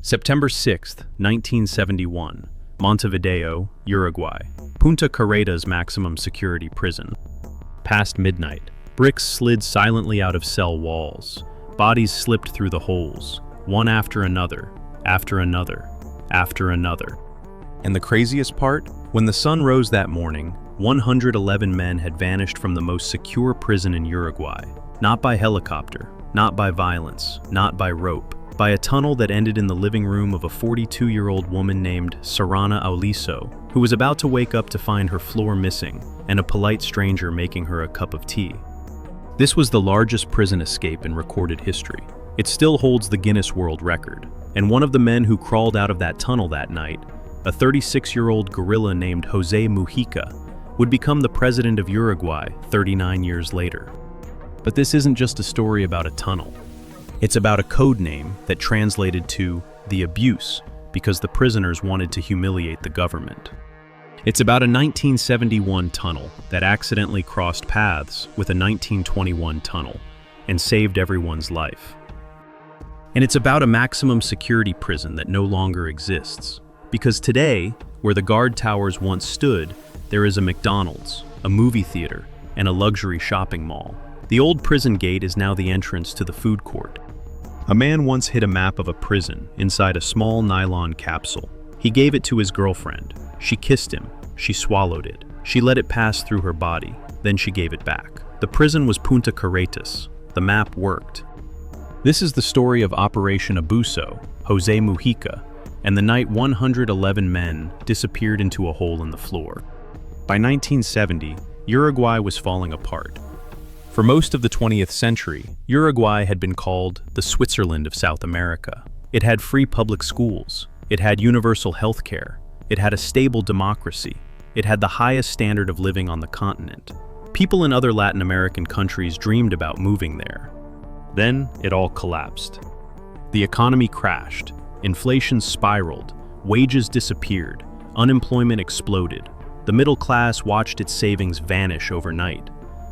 September 6th, 1971, Montevideo, Uruguay. Punta Carretas maximum security prison. Past midnight, bricks slid silently out of cell walls. Bodies slipped through the holes, one after another, after another, after another. And the craziest part? When the sun rose that morning, 111 men had vanished from the most secure prison in Uruguay. Not by helicopter, not by violence, not by rope, by a tunnel that ended in the living room of a 42-year-old woman named Operation Abuso, who was about to wake up to find her floor missing and a polite stranger making her a cup of tea. This was the largest prison escape in recorded history. It still holds the Guinness World Record, and one of the men who crawled out of that tunnel that night, a 36-year-old guerrilla named Jose Mujica, would become the president of Uruguay 39 years later. But this isn't just a story about a tunnel. It's about a code name that translated to the abuse because the prisoners wanted to humiliate the government. It's about a 1971 tunnel that accidentally crossed paths with a 1921 tunnel and saved everyone's life. And it's about a maximum security prison that no longer exists. Because today, where the guard towers once stood, there is a McDonald's, a movie theater, and a luxury shopping mall. The old prison gate is now the entrance to the food court. A man once hid a map of a prison inside a small nylon capsule. He gave it to his girlfriend. She kissed him. She swallowed it. She let it pass through her body. Then she gave it back. The prison was Punta Carretas. The map worked. This is the story of Operation Abuso, Jose Mujica, and the night 111 men disappeared into a hole in the floor. By 1970, Uruguay was falling apart. For most of the 20th century, Uruguay had been called the Switzerland of South America. It had free public schools. It had universal health care. It had a stable democracy. It had the highest standard of living on the continent. People in other Latin American countries dreamed about moving there. Then it all collapsed. The economy crashed. Inflation spiraled. Wages disappeared. Unemployment exploded. The middle class watched its savings vanish overnight.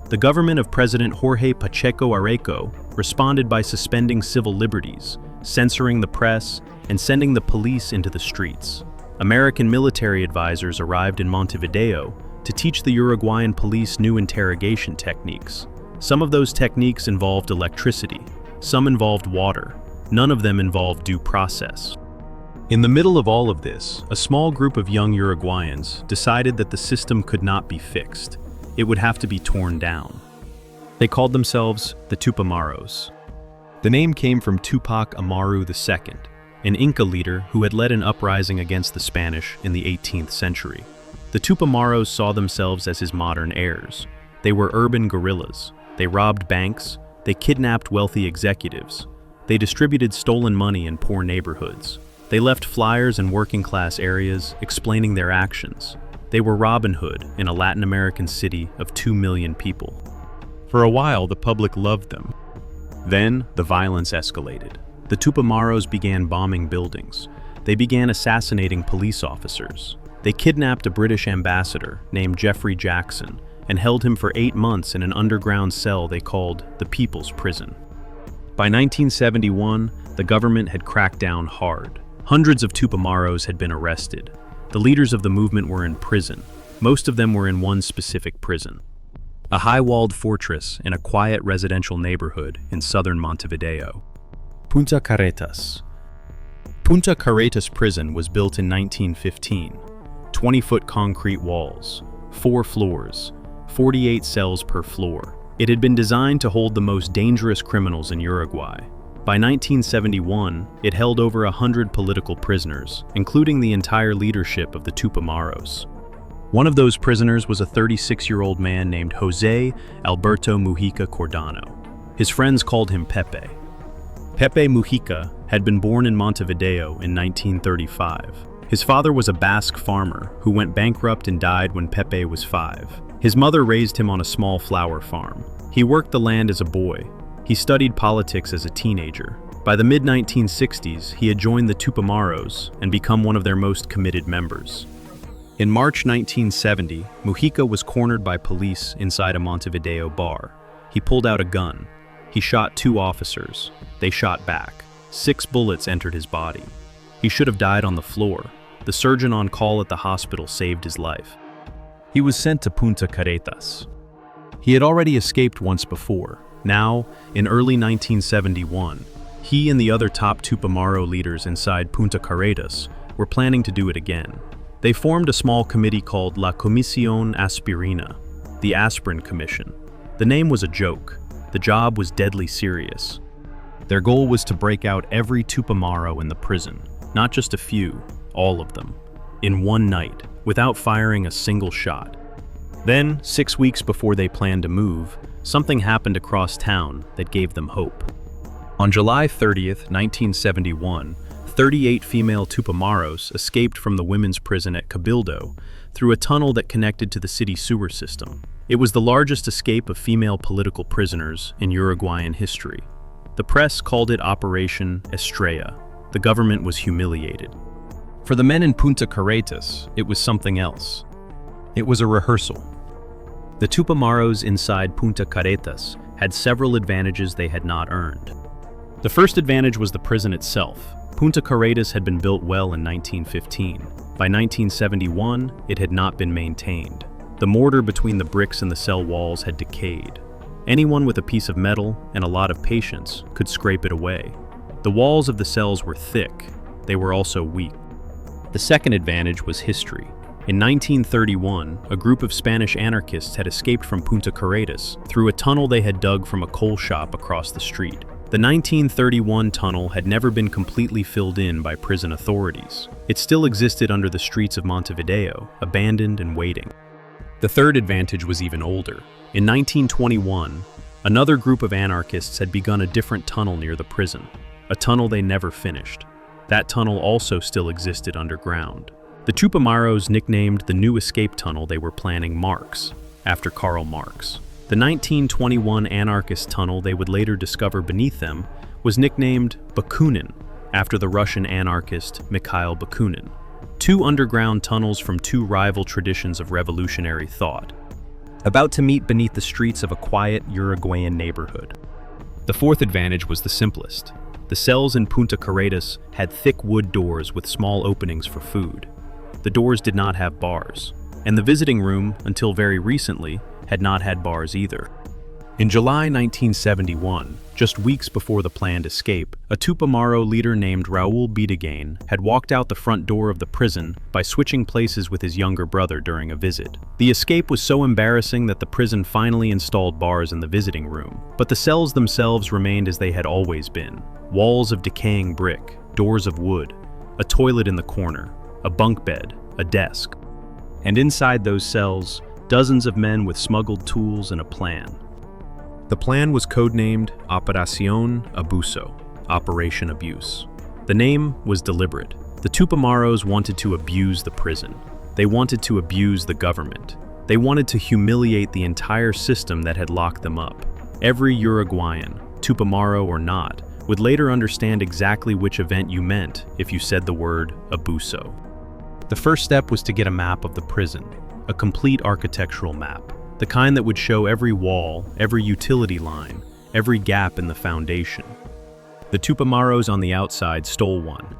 The government of President Jorge Pacheco Areco responded by suspending civil liberties, censoring the press, and sending the police into the streets. American military advisors arrived in Montevideo to teach the Uruguayan police new interrogation techniques. Some of those techniques involved electricity, some involved water, none of them involved due process. In the middle of all of this, a small group of young Uruguayans decided that the system could not be fixed. It would have to be torn down. They called themselves the Tupamaros. The name came from Tupac Amaru II, an Inca leader who had led an uprising against the Spanish in the 18th century. The Tupamaros saw themselves as his modern heirs. They were urban guerrillas. They robbed banks. They kidnapped wealthy executives. They distributed stolen money in poor neighborhoods. They left flyers in working-class areas explaining their actions. They were Robin Hood in a Latin American city of 2 million people. For a while, the public loved them. Then, the violence escalated. The Tupamaros began bombing buildings. They began assassinating police officers. They kidnapped a British ambassador named Jeffrey Jackson and held him for 8 months in an underground cell they called the People's Prison. By 1971, the government had cracked down hard. Hundreds of Tupamaros had been arrested. The leaders of the movement were in prison. Most of them were in one specific prison, a high-walled fortress in a quiet residential neighborhood in southern Montevideo. Punta Carretas. Punta Carretas prison was built in 1915. 20-foot concrete walls, 4 floors, 48 cells per floor. It had been designed to hold the most dangerous criminals in Uruguay. By 1971, it held over 100 political prisoners, including the entire leadership of the Tupamaros. One of those prisoners was a 36-year-old man named Jose Alberto Mujica Cordano. His friends called him Pepe. Pepe Mujica had been born in Montevideo in 1935. His father was a Basque farmer who went bankrupt and died when Pepe was 5. His mother raised him on a small flower farm. He worked the land as a boy. He studied politics as a teenager. By the mid-1960s, he had joined the Tupamaros and become one of their most committed members. In March 1970, Mujica was cornered by police inside a Montevideo bar. He pulled out a gun. He shot 2 officers. They shot back. 6 bullets entered his body. He should have died on the floor. The surgeon on call at the hospital saved his life. He was sent to Punta Carretas. He had already escaped once before. Now, in early 1971, he and the other top Tupamaro leaders inside Punta Carretas were planning to do it again. They formed a small committee called La Comisión Aspirina, the Aspirin Commission. The name was a joke. The job was deadly serious. Their goal was to break out every Tupamaro in the prison, not just a few, all of them, in one night, without firing a single shot. Then, 6 weeks before they planned to move, something happened across town that gave them hope. On July 30th, 1971, 38 female Tupamaros escaped from the women's prison at Cabildo through a tunnel that connected to the city sewer system. It was the largest escape of female political prisoners in Uruguayan history. The press called it Operation Estrella. The government was humiliated. For the men in Punta Carretas, it was something else. It was a rehearsal. The Tupamaros inside Punta Carretas had several advantages they had not earned. The first advantage was the prison itself. Punta Carretas had been built well in 1915. By 1971, it had not been maintained. The mortar between the bricks and the cell walls had decayed. Anyone with a piece of metal and a lot of patience could scrape it away. The walls of the cells were thick. They were also weak. The second advantage was history. In 1931, a group of Spanish anarchists had escaped from Punta Carretas through a tunnel they had dug from a coal shop across the street. The 1931 tunnel had never been completely filled in by prison authorities. It still existed under the streets of Montevideo, abandoned and waiting. The third advantage was even older. In 1921, another group of anarchists had begun a different tunnel near the prison, a tunnel they never finished. That tunnel also still existed underground. The Tupamaros nicknamed the new escape tunnel they were planning Marx, after Karl Marx. The 1921 anarchist tunnel they would later discover beneath them was nicknamed Bakunin, after the Russian anarchist Mikhail Bakunin. Two underground tunnels from two rival traditions of revolutionary thought, about to meet beneath the streets of a quiet Uruguayan neighborhood. The fourth advantage was the simplest. The cells in Punta Carretas had thick wood doors with small openings for food. The doors did not have bars, and the visiting room, until very recently, had not had bars either. In July 1971, just weeks before the planned escape, a Tupamaro leader named Raúl Bidegain had walked out the front door of the prison by switching places with his younger brother during a visit. The escape was so embarrassing that the prison finally installed bars in the visiting room, but the cells themselves remained as they had always been. Walls of decaying brick, doors of wood, a toilet in the corner, a bunk bed, a desk. And inside those cells, dozens of men with smuggled tools and a plan. The plan was codenamed Operación Abuso, Operation Abuse. The name was deliberate. The Tupamaros wanted to abuse the prison. They wanted to abuse the government. They wanted to humiliate the entire system that had locked them up. Every Uruguayan, Tupamaro or not, would later understand exactly which event you meant if you said the word Abuso. The first step was to get a map of the prison, a complete architectural map, the kind that would show every wall, every utility line, every gap in the foundation. The Tupamaros on the outside stole one.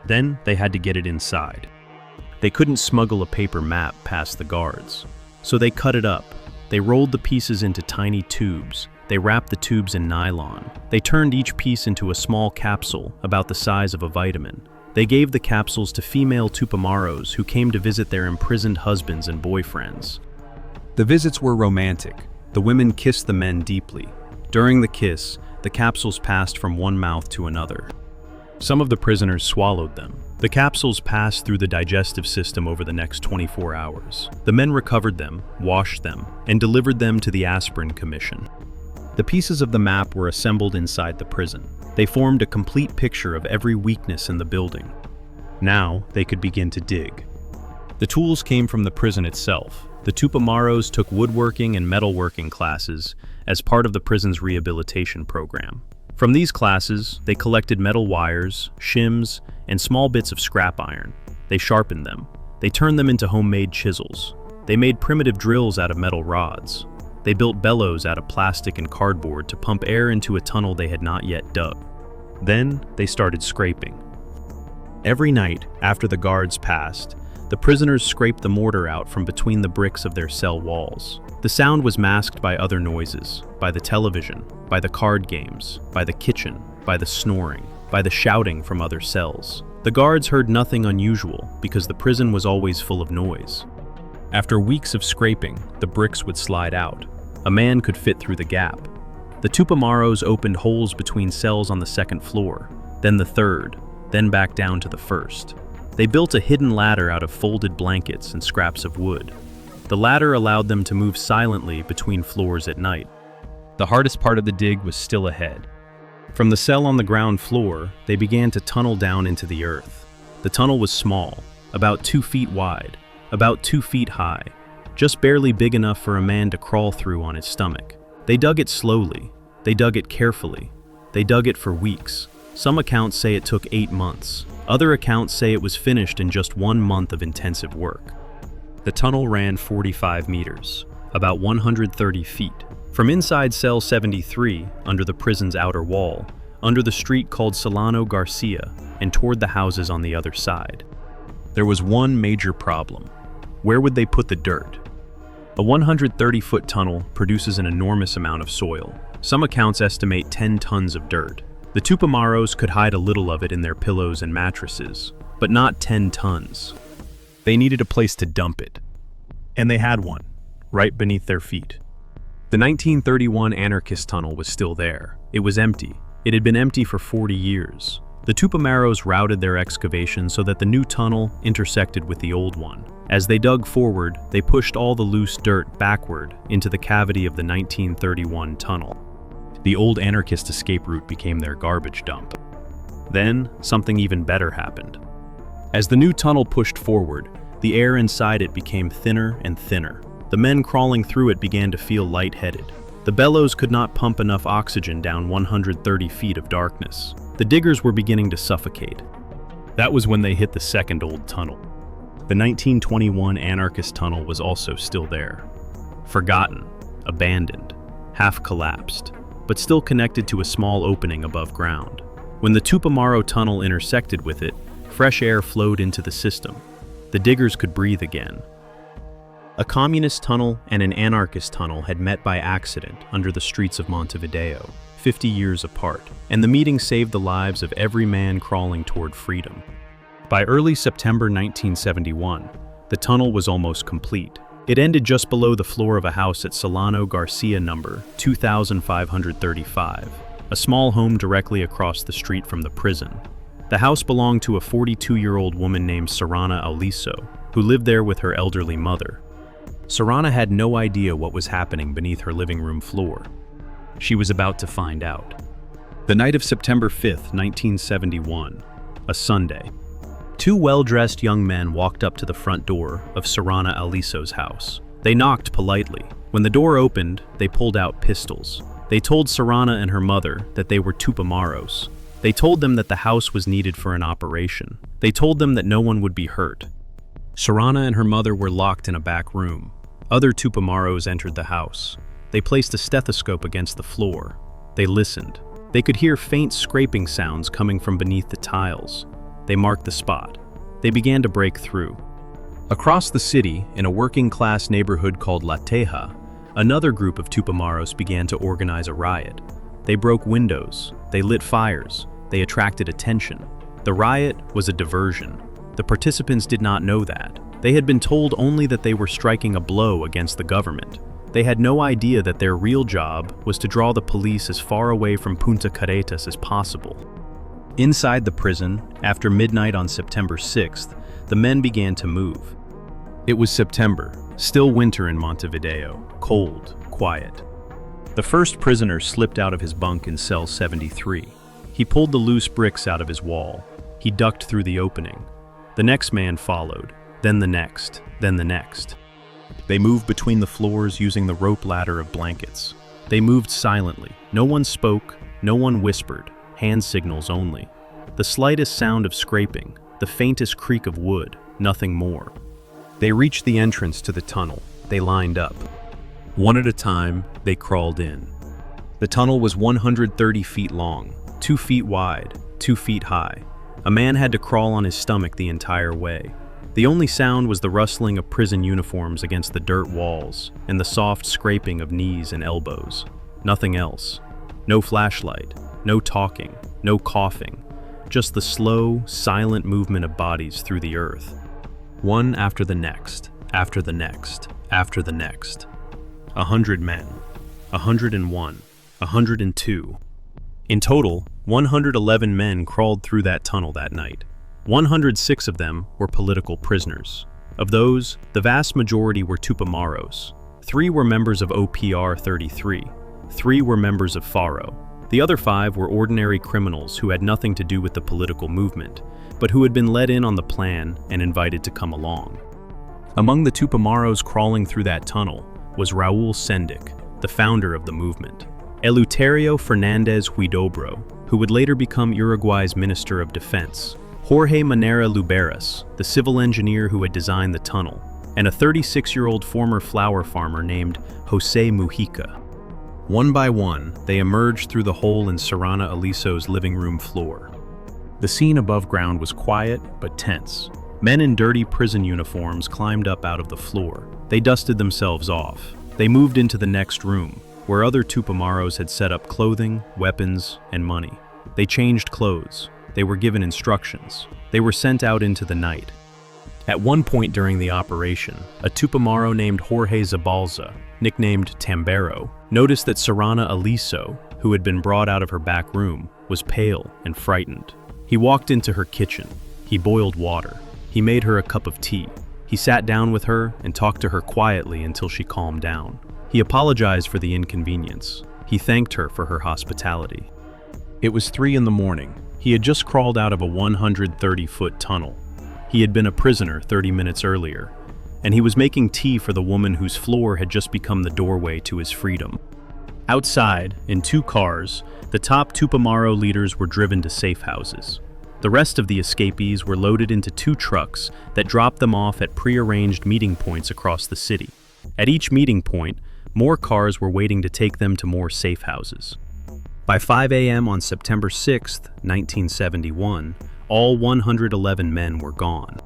Then they had to get it inside. They couldn't smuggle a paper map past the guards. So they cut it up. They rolled the pieces into tiny tubes. They wrapped the tubes in nylon. They turned each piece into a small capsule about the size of a vitamin. They gave the capsules to female Tupamaros who came to visit their imprisoned husbands and boyfriends. The visits were romantic. The women kissed the men deeply. During the kiss, the capsules passed from one mouth to another. Some of the prisoners swallowed them. The capsules passed through the digestive system over the next 24 hours. The men recovered them, washed them, and delivered them to the Aspirin Commission. The pieces of the map were assembled inside the prison. They formed a complete picture of every weakness in the building. Now they could begin to dig. The tools came from the prison itself. The Tupamaros took woodworking and metalworking classes as part of the prison's rehabilitation program. From these classes, they collected metal wires, shims, and small bits of scrap iron. They sharpened them. They turned them into homemade chisels. They made primitive drills out of metal rods. They built bellows out of plastic and cardboard to pump air into a tunnel they had not yet dug. Then they started scraping. Every night, after the guards passed, the prisoners scraped the mortar out from between the bricks of their cell walls. The sound was masked by other noises, by the television, by the card games, by the kitchen, by the snoring, by the shouting from other cells. The guards heard nothing unusual because the prison was always full of noise. After weeks of scraping, the bricks would slide out. A man could fit through the gap. The Tupamaros opened holes between cells on the second floor, then the third, then back down to the first. They built a hidden ladder out of folded blankets and scraps of wood. The ladder allowed them to move silently between floors at night. The hardest part of the dig was still ahead. From the cell on the ground floor, they began to tunnel down into the earth. The tunnel was small, about 2 feet wide, about 2 feet high, just barely big enough for a man to crawl through on his stomach. They dug it slowly. They dug it carefully. They dug it for weeks. Some accounts say it took 8 months. Other accounts say it was finished in just 1 month of intensive work. The tunnel ran 45 meters, about 130 feet, from inside cell 73, under the prison's outer wall, under the street called Solano Garcia, and toward the houses on the other side. There was one major problem. Where would they put the dirt? A 130-foot tunnel produces an enormous amount of soil. Some accounts estimate 10 tons of dirt. The Tupamaros could hide a little of it in their pillows and mattresses, but not 10 tons. They needed a place to dump it. And they had one, right beneath their feet. The 1931 anarchist tunnel was still there. It was empty. It had been empty for 40 years. The Tupamaros routed their excavation so that the new tunnel intersected with the old one. As they dug forward, they pushed all the loose dirt backward into the cavity of the 1931 tunnel. The old anarchist escape route became their garbage dump. Then, something even better happened. As the new tunnel pushed forward, the air inside it became thinner and thinner. The men crawling through it began to feel lightheaded. The bellows could not pump enough oxygen down 130 feet of darkness. The diggers were beginning to suffocate. That was when they hit the second old tunnel. The 1921 anarchist tunnel was also still there. Forgotten, abandoned, half collapsed, but still connected to a small opening above ground. When the Tupamaro tunnel intersected with it, fresh air flowed into the system. The diggers could breathe again. A communist tunnel and an anarchist tunnel had met by accident under the streets of Montevideo, 50 years apart, and the meeting saved the lives of every man crawling toward freedom. By early September 1971, the tunnel was almost complete. It ended just below the floor of a house at Solano Garcia number 2535, a small home directly across the street from the prison. The house belonged to a 42-year-old woman named Sorana Aliso, who lived there with her elderly mother. Sorana had no idea what was happening beneath her living room floor. She was about to find out. The night of September 5th, 1971, a Sunday, 2 well-dressed young men walked up to the front door of Sorana Aliso's house. They knocked politely. When the door opened, they pulled out pistols. They told Sorana and her mother that they were Tupamaros. They told them that the house was needed for an operation. They told them that no one would be hurt. Sorana and her mother were locked in a back room. Other Tupamaros entered the house. They placed a stethoscope against the floor. They listened. They could hear faint scraping sounds coming from beneath the tiles. They marked the spot. They began to break through. Across the city, in a working-class neighborhood called La Teja, another group of Tupamaros began to organize a riot. They broke windows. They lit fires. They attracted attention. The riot was a diversion. The participants did not know that. They had been told only that they were striking a blow against the government. They had no idea that their real job was to draw the police as far away from Punta Carretas as possible. Inside the prison, after midnight on September 6th, the men began to move. It was September, still winter in Montevideo, cold, quiet. The first prisoner slipped out of his bunk in cell 73. He pulled the loose bricks out of his wall. He ducked through the opening. The next man followed, then the next, then the next. They moved between the floors using the rope ladder of blankets. They moved silently. No one spoke, no one whispered, hand signals only. The slightest sound of scraping, the faintest creak of wood, nothing more. They reached the entrance to the tunnel. They lined up. One at a time, they crawled in. The tunnel was 130 feet long, 2 feet wide, 2 feet high. A man had to crawl on his stomach the entire way. The only sound was the rustling of prison uniforms against the dirt walls and the soft scraping of knees and elbows. Nothing else. No flashlight, no talking, no coughing, just the slow, silent movement of bodies through the earth. One after the next, after the next, after the next. 100 men, 101, 102. In total, 111 men crawled through that tunnel that night. 106 of them were political prisoners. Of those, the vast majority were Tupamaros. 3 were members of OPR 33. 3 were members of Faro. The other 5 were ordinary criminals who had nothing to do with the political movement, but who had been let in on the plan and invited to come along. Among the Tupamaros crawling through that tunnel was Raul Sendic, the founder of the movement. Eleuterio Fernandez Huidobro, who would later become Uruguay's Minister of Defense. Jorge Manera Luberas, the civil engineer who had designed the tunnel, and a 36-year-old former flower farmer named Jose Mujica. One by one, they emerged through the hole in Serrana Aliso's living room floor. The scene above ground was quiet but tense. Men in dirty prison uniforms climbed up out of the floor. They dusted themselves off. They moved into the next room, where other Tupamaros had set up clothing, weapons, and money. They changed clothes. They were given instructions. They were sent out into the night. At one point during the operation, a Tupamaro named Jorge Zabalza, nicknamed Tambero, noticed that Serrana Aliso, who had been brought out of her back room, was pale and frightened. He walked into her kitchen. He boiled water. He made her a cup of tea. He sat down with her and talked to her quietly until she calmed down. He apologized for the inconvenience. He thanked her for her hospitality. It was 3 in the morning. He had just crawled out of a 130-foot tunnel. He had been a prisoner 30 minutes earlier, and he was making tea for the woman whose floor had just become the doorway to his freedom. Outside, in 2 cars, the top Tupamaro leaders were driven to safe houses. The rest of the escapees were loaded into 2 trucks that dropped them off at pre-arranged meeting points across the city. At each meeting point, more cars were waiting to take them to more safe houses. By 5 a.m. on September 6, 1971, all 111 men were gone.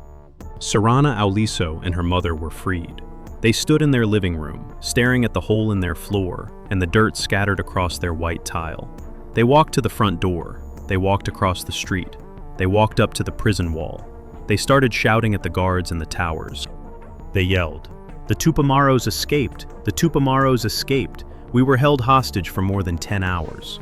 Serrana Aliso and her mother were freed. They stood in their living room, staring at the hole in their floor and the dirt scattered across their white tile. They walked to the front door. They walked across the street. They walked up to the prison wall. They started shouting at the guards in the towers. They yelled, "The Tupamaros escaped! The Tupamaros escaped! We were held hostage for more than 10 hours."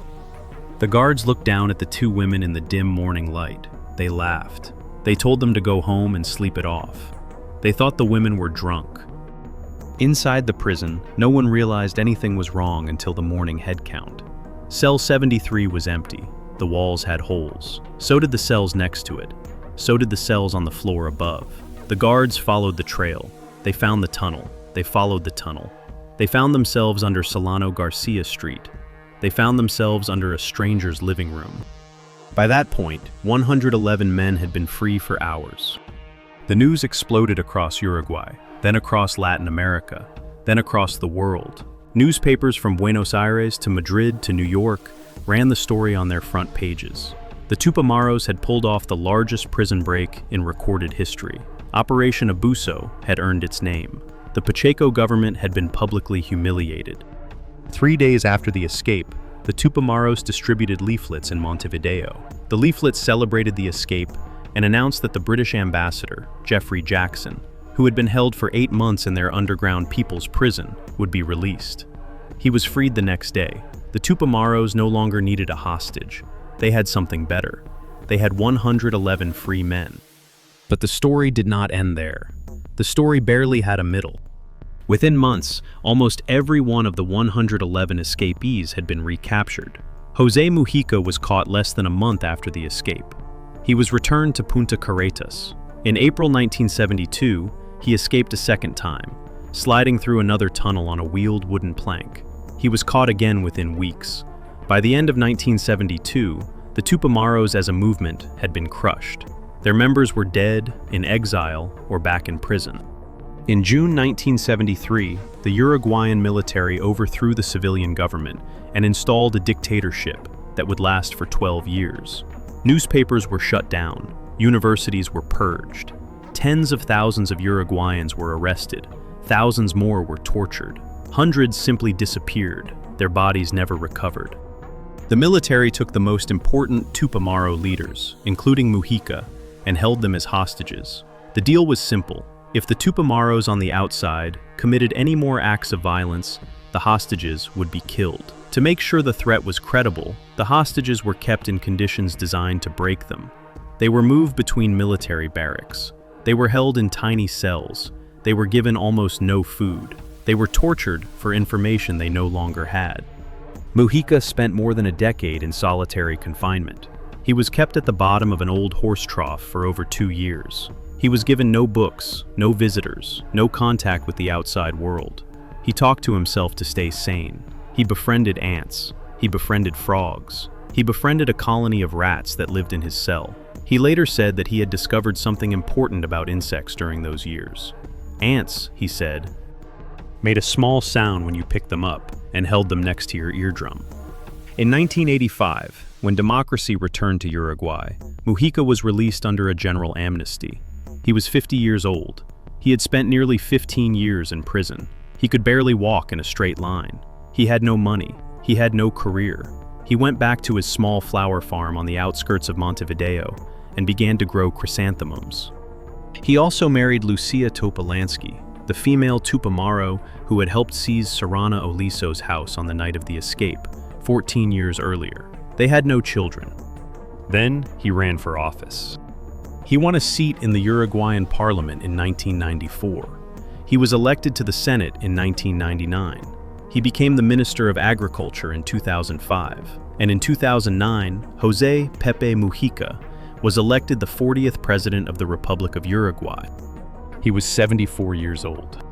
The guards looked down at the 2 women in the dim morning light. They laughed. They told them to go home and sleep it off. They thought the women were drunk. Inside the prison, no one realized anything was wrong until the morning head count. Cell 73 was empty. The walls had holes. So did the cells next to it. So did the cells on the floor above. The guards followed the trail. They found the tunnel. They followed the tunnel. They found themselves under Solano Garcia Street. They found themselves under a stranger's living room. By that point, 111 men had been free for hours. The news exploded across Uruguay, then across Latin America, then across the world. Newspapers from Buenos Aires to Madrid to New York ran the story on their front pages. The Tupamaros had pulled off the largest prison break in recorded history. Operation Abuso had earned its name. The Pacheco government had been publicly humiliated. 3 days after the escape, the Tupamaros distributed leaflets in Montevideo. The leaflets celebrated the escape and announced that the British ambassador, Geoffrey Jackson, who had been held for 8 months in their underground people's prison, would be released. He was freed the next day. The Tupamaros no longer needed a hostage. They had something better. They had 111 free men. But the story did not end there. The story barely had a middle. Within months, almost every one of the 111 escapees had been recaptured. Jose Mujica was caught less than a month after the escape. He was returned to Punta Carretas. In April 1972, he escaped a second time, sliding through another tunnel on a wheeled wooden plank. He was caught again within weeks. By the end of 1972, the Tupamaros as a movement had been crushed. Their members were dead, in exile, or back in prison. In June 1973, the Uruguayan military overthrew the civilian government and installed a dictatorship that would last for 12 years. Newspapers were shut down, universities were purged. Tens of thousands of Uruguayans were arrested, thousands more were tortured. Hundreds simply disappeared, their bodies never recovered. The military took the most important Tupamaro leaders, including Mujica, and held them as hostages. The deal was simple. If the Tupamaros on the outside committed any more acts of violence, the hostages would be killed. To make sure the threat was credible, the hostages were kept in conditions designed to break them. They were moved between military barracks. They were held in tiny cells. They were given almost no food. They were tortured for information they no longer had. Mujica spent more than a decade in solitary confinement. He was kept at the bottom of an old horse trough for over 2 years. He was given no books, no visitors, no contact with the outside world. He talked to himself to stay sane. He befriended ants. He befriended frogs. He befriended a colony of rats that lived in his cell. He later said that he had discovered something important about insects during those years. Ants, he said, made a small sound when you picked them up and held them next to your eardrum. In 1985, when democracy returned to Uruguay, Mujica was released under a general amnesty. He was 50 years old. He had spent nearly 15 years in prison. He could barely walk in a straight line. He had no money. He had no career. He went back to his small flower farm on the outskirts of Montevideo and began to grow chrysanthemums. He also married Lucia Topolansky, the female Tupamaro who had helped seize Serrana Oliso's house on the night of the escape, 14 years earlier. They had no children. Then he ran for office. He won a seat in the Uruguayan parliament in 1994. He was elected to the Senate in 1999. He became the Minister of Agriculture in 2005. And in 2009, José Pepe Mujica was elected the 40th President of the Republic of Uruguay. He was 74 years old.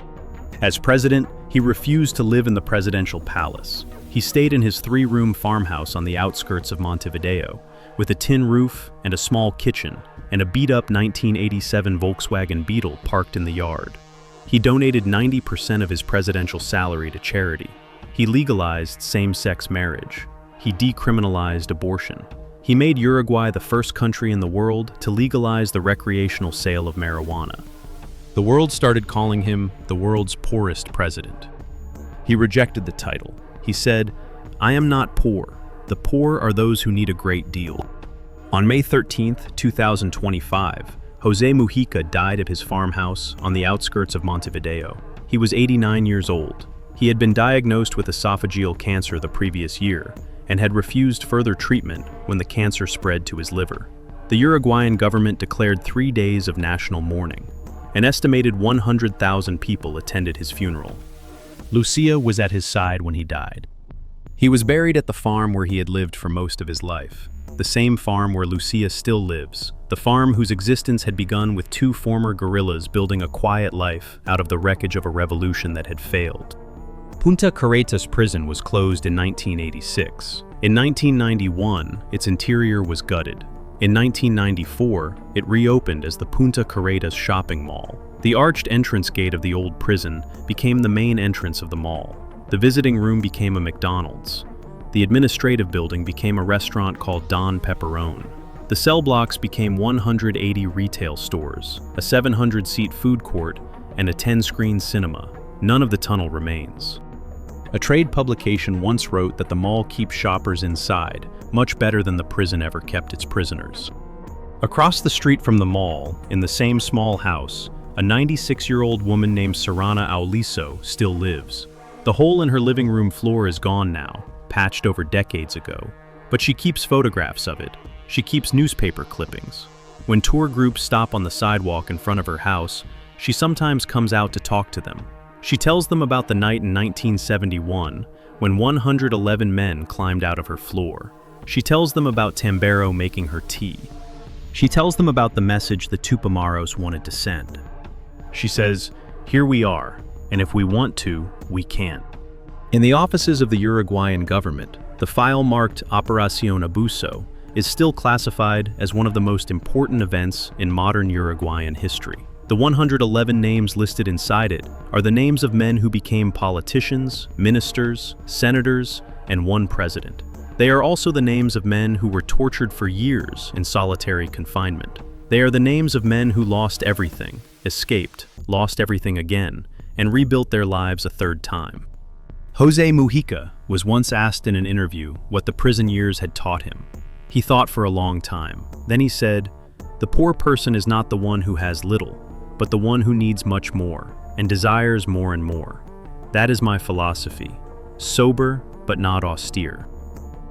As president, he refused to live in the presidential palace. He stayed in his 3-room farmhouse on the outskirts of Montevideo, with a tin roof and a small kitchen, and a beat-up 1987 Volkswagen Beetle parked in the yard. He donated 90% of his presidential salary to charity. He legalized same-sex marriage. He decriminalized abortion. He made Uruguay the first country in the world to legalize the recreational sale of marijuana. The world started calling him the world's poorest president. He rejected the title. He said, "I am not poor. The poor are those who need a great deal." On May 13, 2025, José Mujica died at his farmhouse on the outskirts of Montevideo. He was 89 years old. He had been diagnosed with esophageal cancer the previous year and had refused further treatment when the cancer spread to his liver. The Uruguayan government declared 3 days of national mourning. An estimated 100,000 people attended his funeral. Lucia was at his side when he died. He was buried at the farm where he had lived for most of his life, the same farm where Lucia still lives, the farm whose existence had begun with 2 former guerrillas building a quiet life out of the wreckage of a revolution that had failed. Punta Carretas prison was closed in 1986. In 1991, its interior was gutted. In 1994, it reopened as the Punta Carretas shopping mall. The arched entrance gate of the old prison became the main entrance of the mall. The visiting room became a McDonald's. The administrative building became a restaurant called Don Pepperone. The cell blocks became 180 retail stores, a 700-seat food court, and a 10-screen cinema. None of the tunnel remains. A trade publication once wrote that the mall keeps shoppers inside, much better than the prison ever kept its prisoners. Across the street from the mall, in the same small house, a 96-year-old woman named Serrana Oliso still lives. The hole in her living room floor is gone now, patched over decades ago, but she keeps photographs of it. She keeps newspaper clippings. When tour groups stop on the sidewalk in front of her house, she sometimes comes out to talk to them. She tells them about the night in 1971 when 111 men climbed out of her floor. She tells them about Tambero making her tea. She tells them about the message the Tupamaros wanted to send. She says, "Here we are, and if we want to, we can." In the offices of the Uruguayan government, the file marked Operation Abuso is still classified as one of the most important events in modern Uruguayan history. The 111 names listed inside it are the names of men who became politicians, ministers, senators, and one president. They are also the names of men who were tortured for years in solitary confinement. They are the names of men who lost everything, escaped, lost everything again, and rebuilt their lives a third time. Jose Mujica was once asked in an interview what the prison years had taught him. He thought for a long time. Then he said, "The poor person is not the one who has little, but the one who needs much more and desires more and more. That is my philosophy, sober but not austere."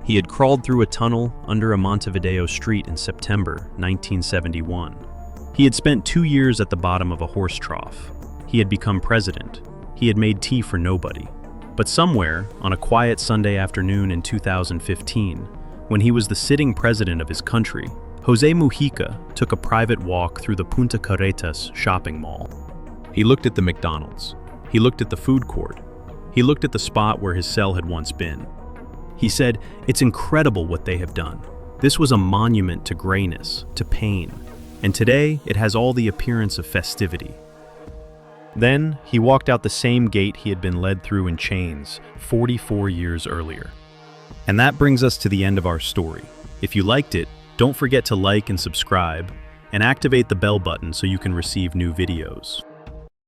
He had crawled through a tunnel under a Montevideo street in September 1971. He had spent 2 years at the bottom of a horse trough. He had become president. He had made tea for nobody. But somewhere, on a quiet Sunday afternoon in 2015, when he was the sitting president of his country, Jose Mujica took a private walk through the Punta Carretas shopping mall. He looked at the McDonald's. He looked at the food court. He looked at the spot where his cell had once been. He said, "It's incredible what they have done. This was a monument to grayness, to pain, and today it has all the appearance of festivity." Then he walked out the same gate he had been led through in chains 44 years earlier. And that brings us to the end of our story. If you liked it, don't forget to like and subscribe, and activate the bell button so you can receive new videos.